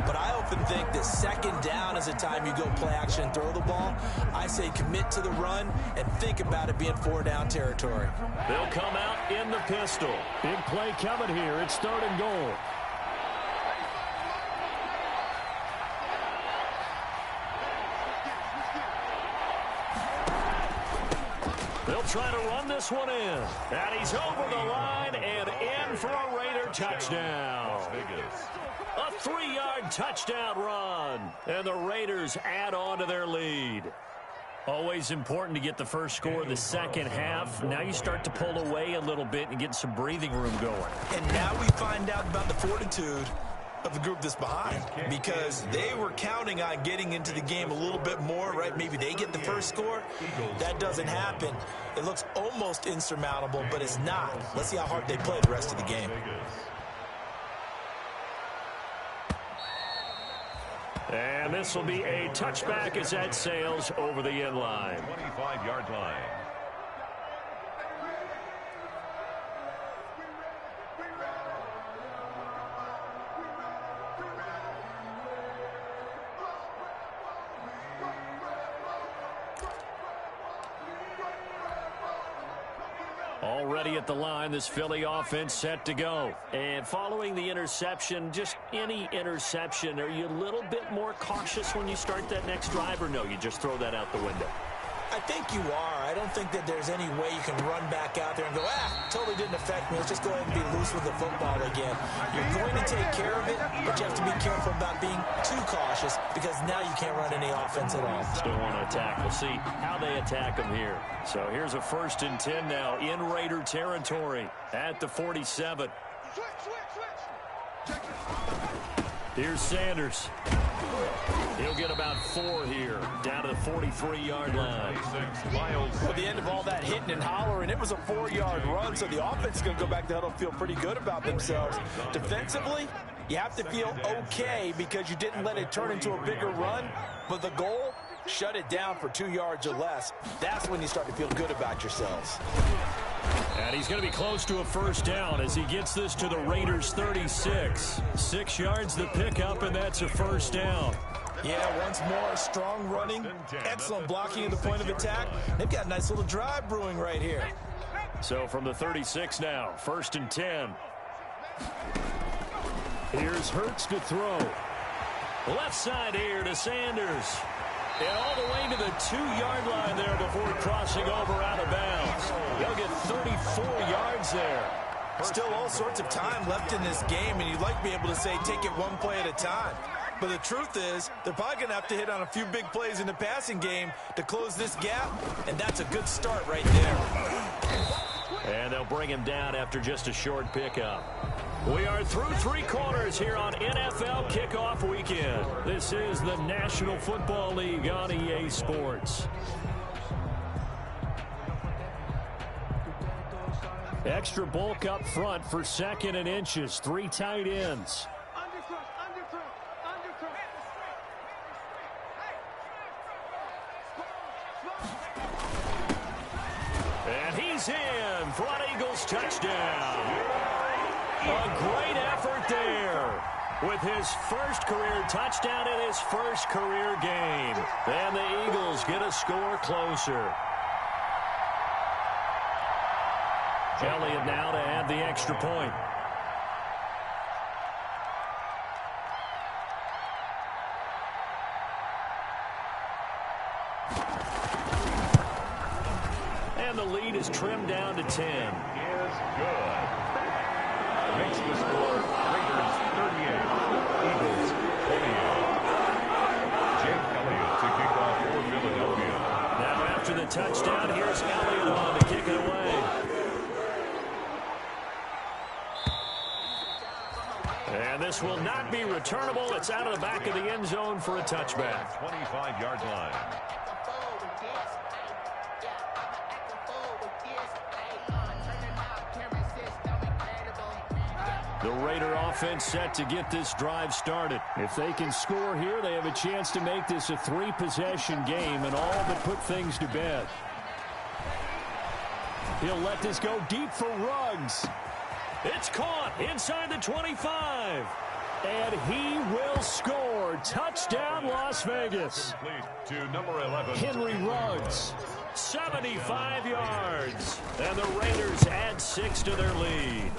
Speaker 7: But I often think that 2nd down is a time you go play action and throw the ball. I say commit to the run and think about it being 4-down territory.
Speaker 4: They'll come out in the pistol. Big play coming here. It's 3rd and goal. They'll try to run this one in. And he's over the line and in for a Raider touchdown. A 3-yard touchdown run. And the Raiders add on to their lead. Always important to get the first score of the 2nd half. Now you start to pull away a little bit and get some breathing room going.
Speaker 5: And now we find out about the fortitude of the group that's behind, because they were counting on getting into the game a little bit more, right? Maybe they get the first score. That doesn't happen. It looks almost insurmountable, but it's not. Let's see how hard they play the rest of the game.
Speaker 4: And this will be a touchback as that sails over the end line.
Speaker 6: 25-yard line.
Speaker 4: Already at the line, this Philly offense set to go. And following the interception, just any interception, are you a little bit more cautious when you start that next drive, or no, you just throw that out the window?
Speaker 7: I think you are. I don't think that there's any way you can run back out there and go, totally didn't affect me. Let's just go ahead and be loose with the football again. You're going to take care of it, but you have to be careful about being too cautious because now you can't run any offense at all.
Speaker 4: Still want to attack. We'll see how they attack them here. So here's a 1st and 10 now in Raider territory at the 47. Here's Sanders. He'll get about 4 here, down to the 43-yard line.
Speaker 7: At the end of all that hitting and hollering, it was a 4-yard run, so the offense is going to go back to huddle and feel pretty good about themselves. Defensively, you have to feel okay because you didn't let it turn into a bigger run, but the goal, shut it down for 2 yards or less. That's when you start to feel good about yourselves.
Speaker 4: And he's going to be close to a 1st down as he gets this to the Raiders' 36. 6 yards the pickup, and that's a 1st down.
Speaker 7: Yeah, once more, strong running, excellent blocking at the point of attack. They've got a nice little drive brewing right here.
Speaker 4: So from the 36 now, 1st and 10. Here's Hurts to throw. Left side here to Sanders. And all the way to the 2-yard line there before crossing over out of bounds. They'll get 34 yards there.
Speaker 7: Still all sorts of time left in this game, and you'd like to be able to say take it one play at a time. But the truth is, they're probably going to have to hit on a few big plays in the passing game to close this gap, and that's a good start right there.
Speaker 4: And they'll bring him down after just a short pickup. We are through 3 quarters here on NFL Kickoff Weekend. This is the National Football League on EA Sports. Extra bulk up front for 2nd and inches. 3 tight ends. And he's in. Front Eagles touchdown. A great effort there with his 1st career touchdown in his 1st career game. And the Eagles get a score closer. Elliott now to add the extra point. And the lead is trimmed down to 10.
Speaker 6: Is good. Makes the score Raiders 38, Eagles 28. Jake Elliott to kick off for Philadelphia.
Speaker 4: Now after the touchdown, here's Elliott on to kick it away. And this will not be returnable. It's out of the back of the end zone for a touchback.
Speaker 6: 25-yard line.
Speaker 4: The Raider offense set to get this drive started. If they can score here, they have a chance to make this a 3-possession game and all but put things to bed. He'll let this go deep for Ruggs. It's caught inside the 25. And he will score. Touchdown, Las Vegas.
Speaker 6: To number 11.
Speaker 4: Henry Ruggs, 75 yards. And the Raiders add 6 to their lead.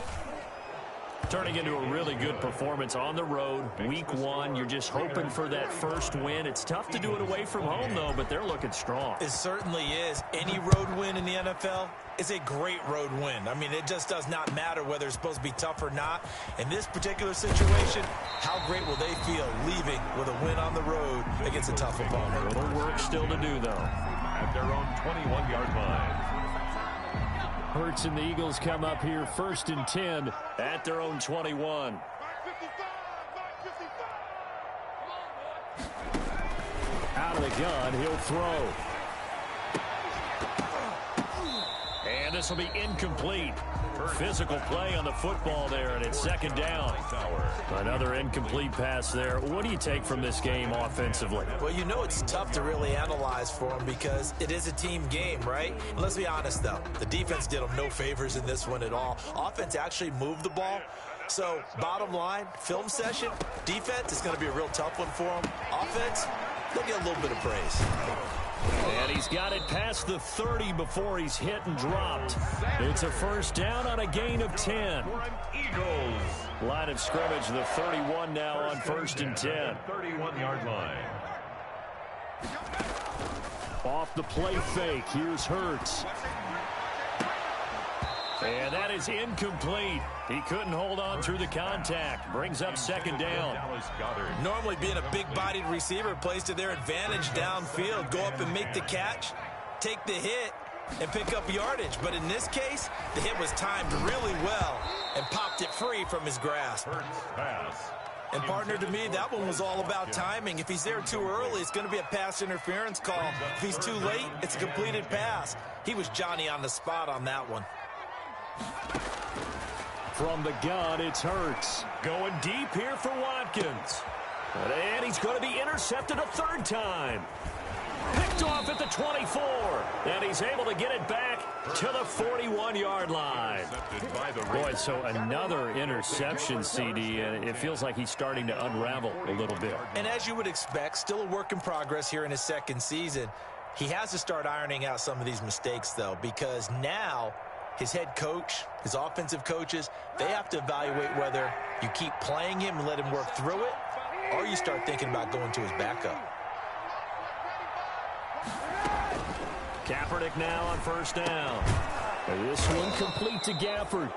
Speaker 4: Turning into a really good performance on the road. Week 1, you're just hoping for that first win. It's tough to do it away from home, though, but they're looking strong.
Speaker 7: It certainly is. Any road win in the NFL is a great road win. I mean, it just does not matter whether it's supposed to be tough or not. In this particular situation, how great will they feel leaving with a win on the road against a tough opponent?
Speaker 4: A little work still to do, though.
Speaker 6: At their own 21-yard line.
Speaker 4: Hurts and the Eagles come up here 1st and 10 at their own 21. Out of the gun, he'll throw. And this will be incomplete. Physical play on the football there, and it's 2nd down. Another incomplete pass there. What do you take from this game offensively?
Speaker 7: Well, you know it's tough to really analyze for them because it is a team game, right? Let's be honest, though. The defense did them no favors in this one at all. Offense actually moved the ball. So, bottom line, film session, defense is going to be a real tough one for them. Offense, they'll get a little bit of praise.
Speaker 4: And he's got it past the 30 before he's hit and dropped. It's a 1st down on a gain of 10.
Speaker 6: Eagles.
Speaker 4: Line of scrimmage, the 31 now on 1st and 10.
Speaker 6: 31-yard line.
Speaker 4: Off the play fake, here's Hurts. And that is incomplete. He couldn't hold on through the contact. Brings up second down.
Speaker 7: Normally being a big-bodied receiver plays to their advantage downfield. Go up and make the catch, take the hit, and pick up yardage. But in this case, the hit was timed really well and popped it free from his grasp. And partner, to me, that one was all about timing. If he's there too early, it's going to be a pass interference call. If he's too late, it's a completed pass. He was Johnny on the spot on that one.
Speaker 4: From the gun, it's Hurts. Going deep here for Watkins. And he's going to be intercepted a third time. Picked off at the 24. And he's able to get it back to the 41-yard line. Boy, so another interception, CD, and it feels like he's starting to unravel a little bit.
Speaker 7: And as you would expect, still a work in progress here in his second season. He has to start ironing out some of these mistakes, though, because now his head coach, his offensive coaches, they have to evaluate whether you keep playing him and let him work through it, or you start thinking about going to his backup.
Speaker 4: Kaepernick now on first down. And this one complete to Gafford.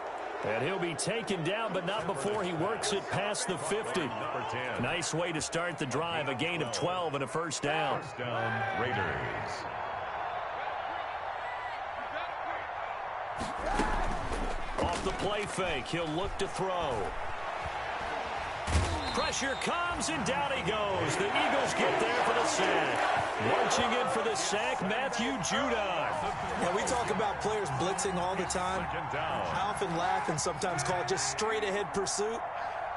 Speaker 4: And he'll be taken down, but not before he works it past the 50. Nice way to start the drive. A gain of 12 and a first down.
Speaker 6: First down, Raiders.
Speaker 4: Off the play fake, he'll look to throw. Pressure comes, and down he goes. The Eagles get there for the sack. Marching in for the sack, Matthew Judon.
Speaker 7: Now, we talk about players blitzing all the time. I often laugh and sometimes call it just straight-ahead pursuit.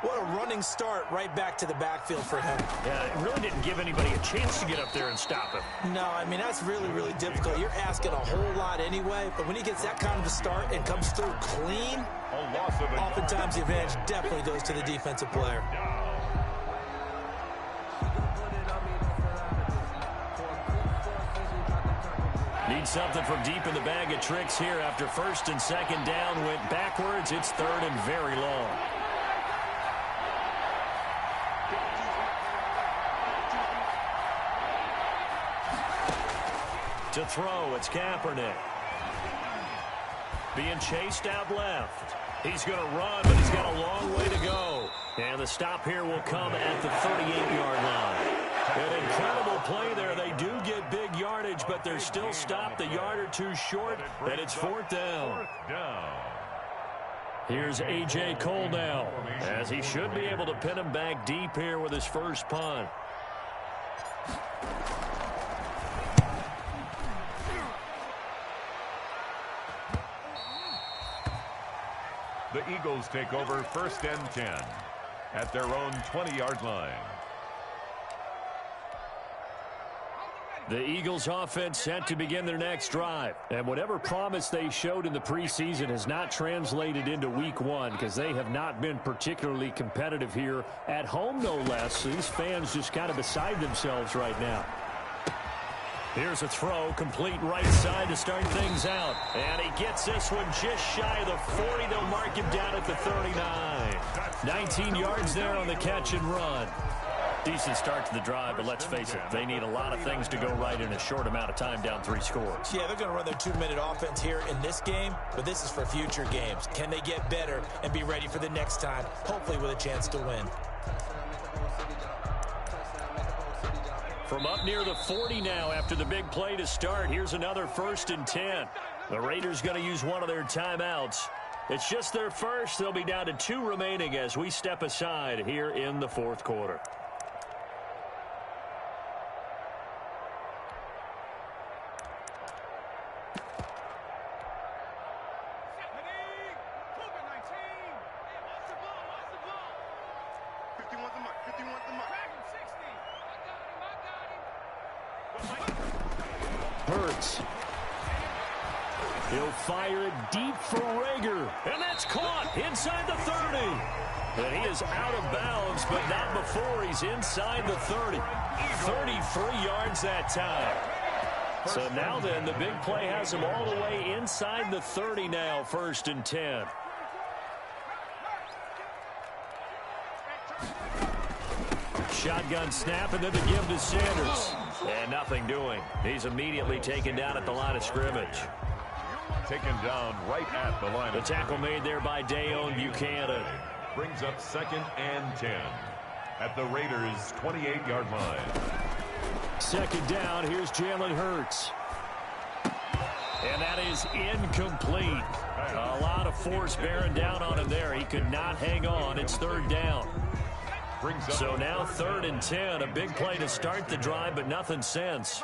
Speaker 7: What a running start right back to the backfield for him.
Speaker 4: Yeah, it really didn't give anybody a chance to get up there and stop him.
Speaker 7: No, I mean, that's really, really difficult. You're asking a whole lot anyway, but when he gets that kind of a start and comes through clean, oftentimes the advantage definitely goes to the defensive player.
Speaker 4: Need something from deep in the bag of tricks here after first and second down went backwards. It's third and very long. To throw, it's Kaepernick. Being chased out left. He's going to run, but he's got a long way to go. And the stop here will come at the 38-yard line. An incredible play there. They do get big yardage, but they're still stopped a yard or two short, and it's fourth down. Here's A.J. Cole now, as he should be able to pin him back deep here with his first punt.
Speaker 6: The Eagles take over first and 10 at their own 20-yard line.
Speaker 4: The Eagles offense set to begin their next drive. And whatever promise they showed in the preseason has not translated into week one because they have not been particularly competitive here at home, no less. These fans just kind of beside themselves right now. Here's a throw, complete right side to start things out. And he gets this one just shy of the 40. They'll mark him down at the 39. 19 yards there on the catch and run. Decent start to the drive, but let's face it, they need a lot of things to go right in a short amount of time, down 3 scores.
Speaker 7: Yeah, they're going to run their 2-minute offense here in this game, but this is for future games. Can they get better and be ready for the next time, hopefully with a chance to win?
Speaker 4: From up near the 40 now after the big play to start, here's another first and 10. The Raiders going to use one of their timeouts. It's just their first. They'll be down to 2 remaining as we step aside here in the fourth quarter. Hurts. He'll fire it deep for Rager. And that's caught inside the 30. And he is out of bounds, but not before he's inside the 30. 33 yards that time. So now then, the big play has him all the way inside the 30 now, first and 10. Shotgun snap, and then the give to Sanders. And nothing doing. He's immediately taken down at the line of scrimmage.
Speaker 6: Taken down right at the line.
Speaker 4: The tackle made there by Dayon Buchanan.
Speaker 6: Brings up 2nd and 10 at the Raiders' 28-yard line.
Speaker 4: 2nd down. Here's Jalen Hurts. And that is incomplete. A lot of force bearing down on him there. He could not hang on. It's 3rd down. So now 3rd and 10. A big play to start the drive, but nothing since.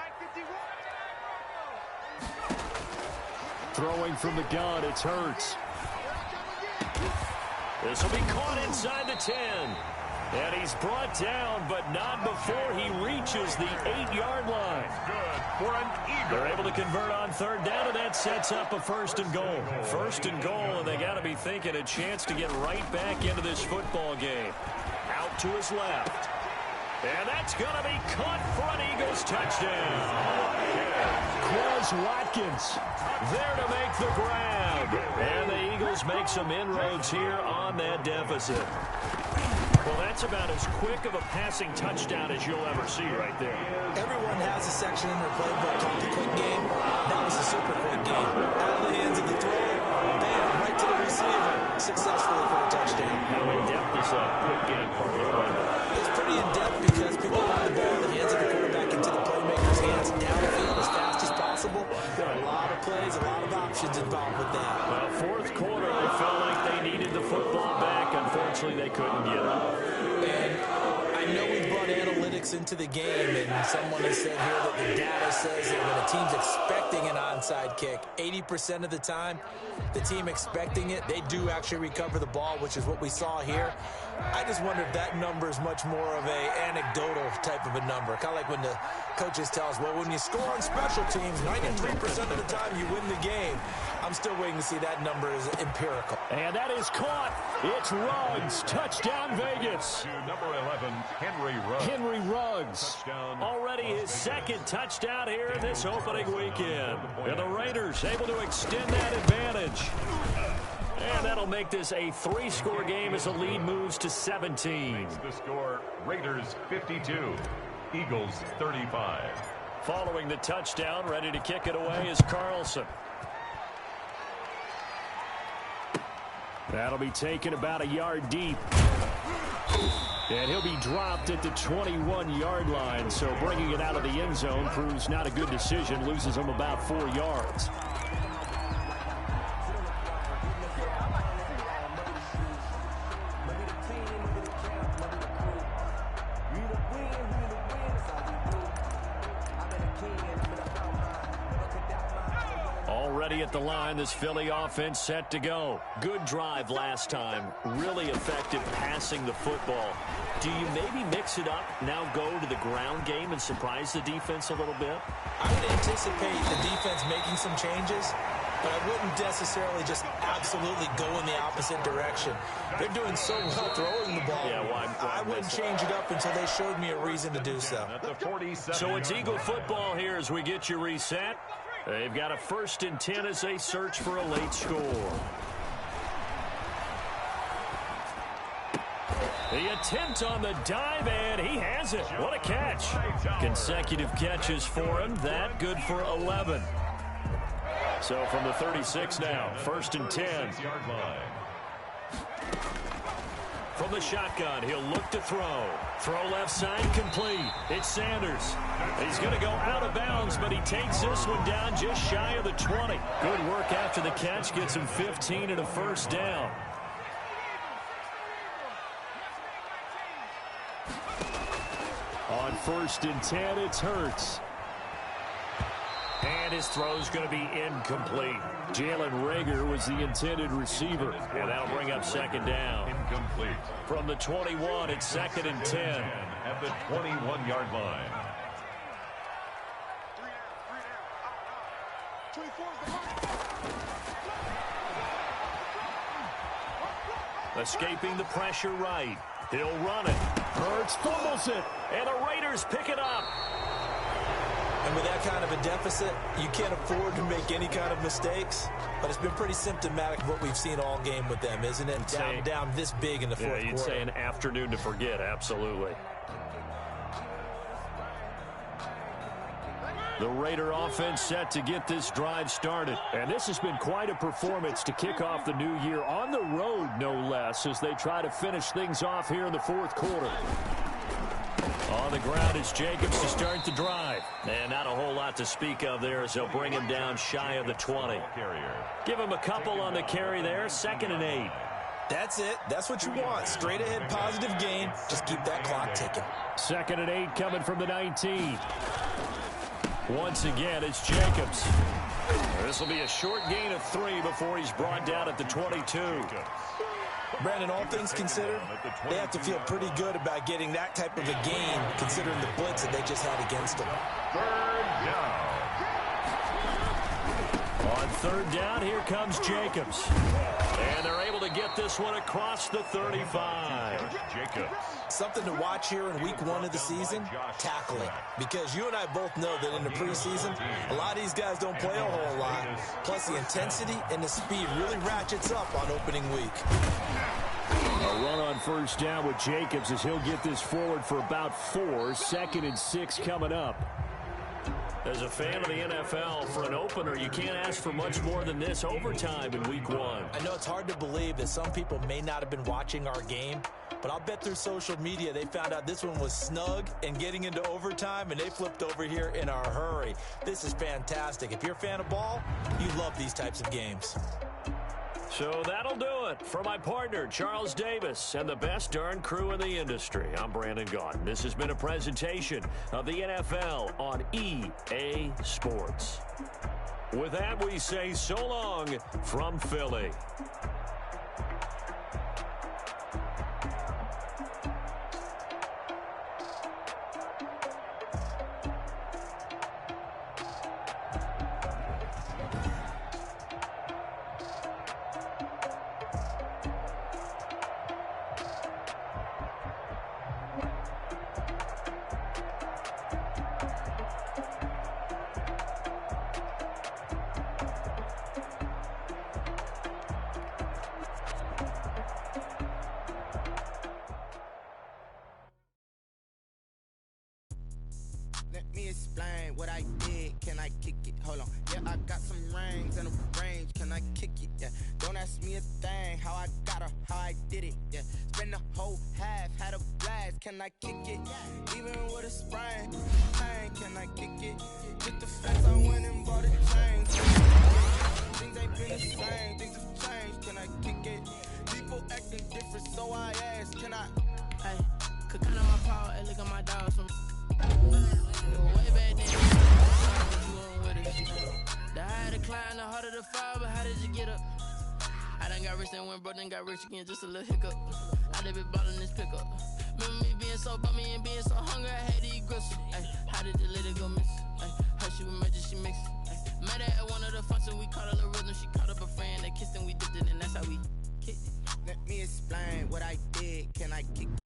Speaker 4: Throwing from the gun, it's Hurts. This will be caught inside the 10. And he's brought down, but not before he reaches the 8-yard line.
Speaker 6: Good for an eagle.
Speaker 4: They're able to convert on 3rd down, and that sets up a 1st and goal. 1st and goal, and they got to be thinking a chance to get right back into this football game. Out to his left. And that's going to be caught for an Eagles touchdown. Quez Watkins there to make the grab. And the Eagles make some inroads here on that deficit. Well, that's about as quick of a passing touchdown as you'll ever see right there.
Speaker 7: Everyone has a section in their playbook called the quick game. That was a super quick game. Out of the hands of the throw, bam, right to the receiver, successfully for a touchdown.
Speaker 4: How in-depth is that quick game part of the playbook?
Speaker 7: It's pretty in-depth because people want the ball in the hands of the quarterback into the playmaker's hands down the field as fast as possible. There are a lot of plays, a lot of options involved with that.
Speaker 4: Well, 4th quarter, they felt like they needed the football back. Unfortunately, they couldn't get it.
Speaker 7: And I know we brought analytics into the game, and someone has said here that the data says that when a team's expecting an onside kick, 80% of the time, the team expecting it, they do actually recover the ball, which is what we saw here. I just wonder if that number is much more of a anecdotal type of a number. Kind of like when the coaches tell us, well, when you score on special teams, 93% of the time you win the game. I'm still waiting to see that number is empirical.
Speaker 4: And that is caught. It's Ruggs. Touchdown, Vegas.
Speaker 6: To number 11, Henry Ruggs.
Speaker 4: Henry Ruggs.
Speaker 6: Touchdown.
Speaker 4: Already his 2nd touchdown here in this opening weekend. And the Raiders able to extend that advantage. And that'll make this a 3-score game as the lead moves to 17.
Speaker 6: The score, Raiders 52, Eagles 35.
Speaker 4: Following the touchdown, ready to kick it away is Carlson. That'll be taken about a yard deep. And he'll be dropped at the 21-yard line. So bringing it out of the end zone proves not a good decision. Loses him about 4 yards. Already at the line, this Philly offense set to go. Good drive last time. Really effective passing the football. Do you maybe mix it up, now go to the ground game and surprise the defense a little bit?
Speaker 7: I would anticipate the defense making some changes, but I wouldn't necessarily just absolutely go in the opposite direction. They're doing so well throwing the ball.
Speaker 4: Yeah, why
Speaker 7: I wouldn't change it up until they showed me a reason to do so.
Speaker 4: So it's Eagle football here as we get you reset. They've got a 1st and 10 as they search for a late score. The attempt on the dive, and he has it. What a catch. Consecutive catches for him. That good for 11. So from the 36 now, 1st and 10. From the shotgun, he'll look to throw. Throw left side, complete. It's Sanders. He's going to go out of bounds, but he takes this one down just shy of the 20. Good work after the catch. Gets him 15 and a 1st down. On 1st and 10, it's Hurts. And his throw's going to be incomplete. Jalen Reagor was the intended receiver. And that'll bring up 2nd down.
Speaker 6: Incomplete.
Speaker 4: From the 21, it's 2nd and 10.
Speaker 6: At the 21-yard line.
Speaker 4: Escaping the pressure right. He'll run it. Hurts fumbles it. And the Raiders pick it up.
Speaker 7: And with that kind of a deficit, you can't afford to make any kind of mistakes. But it's been pretty symptomatic of what we've seen all game with them, isn't it? Down this big in the fourth quarter.
Speaker 4: You'd say an afternoon to forget, absolutely. The Raider offense set to get this drive started. And this has been quite a performance to kick off the new year on the road, no less, as they try to finish things off here in the fourth quarter. On the ground is Jacobs to start the drive. And not a whole lot to speak of there as they'll bring him down shy of the 20. Give him a couple on the carry there, 2nd and 8.
Speaker 7: That's it. That's what you want. Straight ahead positive gain. Just keep that clock ticking.
Speaker 4: 2nd and 8 coming from the 19. Once again, it's Jacobs. This will be a short gain of 3 before he's brought down at the 22.
Speaker 7: Brandon, all things considered, they have to feel pretty good about getting that type of a gain, considering the blitz that they just had against them.
Speaker 6: 3rd down.
Speaker 4: On 3rd down, here comes Jacobs. And they're able to get this one across the 35.
Speaker 6: Jacobs.
Speaker 7: Something to watch here in week 1 of the season, tackling. Because you and I both know that in the preseason, a lot of these guys don't play a whole lot. Plus the intensity and the speed really ratchets up on opening week.
Speaker 4: A run on 1st down with Jacobs as he'll get this forward for about 4. 2nd and 6 coming up. As a fan of the NFL, for an opener, you can't ask for much more than this overtime in week 1.
Speaker 7: I know it's hard to believe that some people may not have been watching our game, but I'll bet through social media they found out this one was snug and getting into overtime, and they flipped over here in a hurry. This is fantastic. If you're a fan of ball, you love these types of games.
Speaker 4: So that'll do it for my partner, Charles Davis, and the best darn crew in the industry. I'm Brandon Gaudin. This has been a presentation of the NFL on EA Sports. With that, we say so long from Philly.
Speaker 9: Let me explain what I did. Can I kick it? Hold on. Yeah, I got some rings and a range. Can I kick it? Yeah. Don't ask me a thing. How I got her, how I did it. Yeah. Spend the whole half, had a blast. Can I kick it? Even with a sprain. Can I kick it? With the fence, I went and bought a chain. Things ain't been the same. Things have changed. Can I kick it? People acting different, so I asked. Can I?
Speaker 10: Hey, could count on my power. Hey, look at my dogs from. Way back then, you on with us. The higher the climb, the harder the fall, but how did you get up? I done got rich and went broke, then got rich again, just a little hiccup. I done been ballin' this pickup. Remember me being so bummy and being so hungry, I had to eat gristle. Ay, how did the lady go miss? Ay, her she was magic, she mixed. Met her at one of the functions, we caught her the rhythm, she caught up a friend, they kissed and we dipped it, and that's how we kicked it.
Speaker 9: Let me explain what I did. Can I kick it?